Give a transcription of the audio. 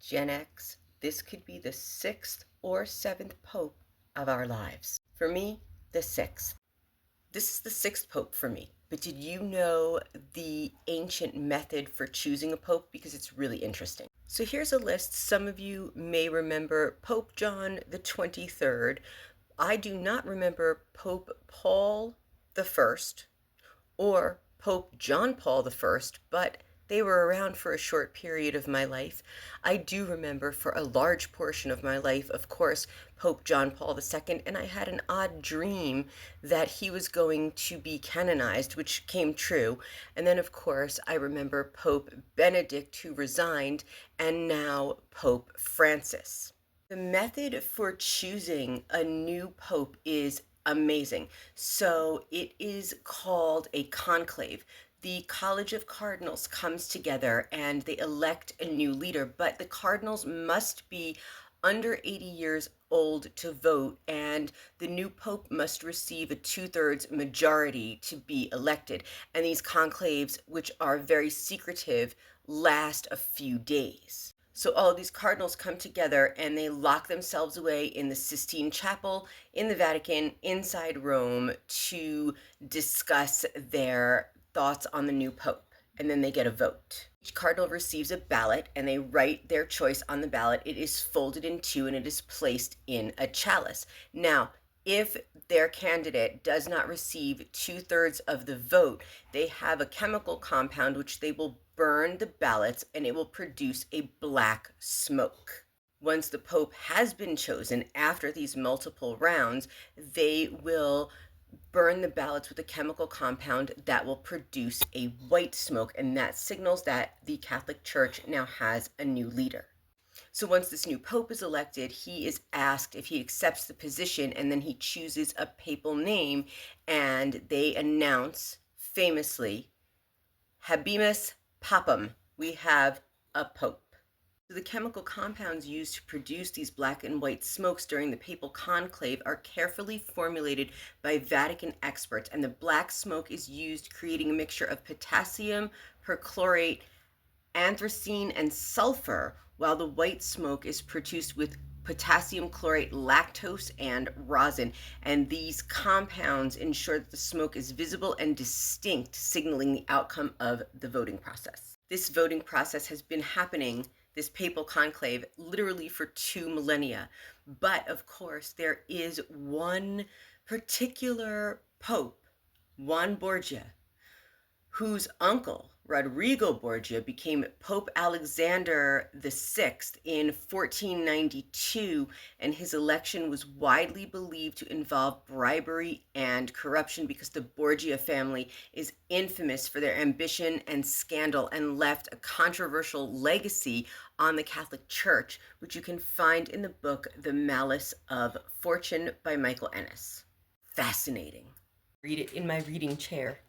Gen X, this could be the sixth or seventh pope of our lives. For me, the sixth. This is the sixth pope for me. But did you know the ancient method for choosing a pope? Because it's really interesting. So here's a list. Some of you may remember Pope John the 23rd. I do not remember Pope Paul the First or Pope John Paul I, but they were around for a short period of my life. I do remember for a large portion of my life, of course, Pope John Paul II, and I had an odd dream that he was going to be canonized, which came true. And then, of course, I remember Pope Benedict, who resigned, and now Pope Francis. The method for choosing a new pope is amazing. So it is called a conclave. The College of Cardinals comes together and they elect a new leader, but the cardinals must be under 80 years old to vote, and the new pope must receive a 2/3 majority to be elected. And these conclaves, which are very secretive, last a few days. So all of these cardinals come together and they lock themselves away in the Sistine Chapel in the Vatican inside Rome to discuss their thoughts on the new pope. And then they get a vote. Each cardinal receives a ballot and they write their choice on the ballot. It is folded in two and it is placed in a chalice. Now, if their candidate does not receive 2/3 of the vote, they have a chemical compound which they will burn the ballots and it will produce a black smoke. Once the pope has been chosen after these multiple rounds, they will burn the ballots with a chemical compound that will produce a white smoke, and that signals that the Catholic Church now has a new leader. So once this new pope is elected, he is asked if he accepts the position, and then he chooses a papal name, and they announce famously, Habemus Papam, we have a pope. So the chemical compounds used to produce these black and white smokes during the papal conclave are carefully formulated by Vatican experts, and the black smoke is used creating a mixture of potassium perchlorate, anthracene, and sulfur, while the white smoke is produced with potassium chlorate, lactose, and rosin. And these compounds ensure that the smoke is visible and distinct, signaling the outcome of the voting process. This voting process has been happening, this papal conclave, literally for 2 millennia. But of course, there is one particular pope, Juan Borgia, whose uncle, Rodrigo Borgia, became Pope Alexander VI in 1492, and his election was widely believed to involve bribery and corruption because the Borgia family is infamous for their ambition and scandal and left a controversial legacy on the Catholic Church, which you can find in the book The Malice of Fortune by Michael Ennis. Fascinating. Read it in my reading chair.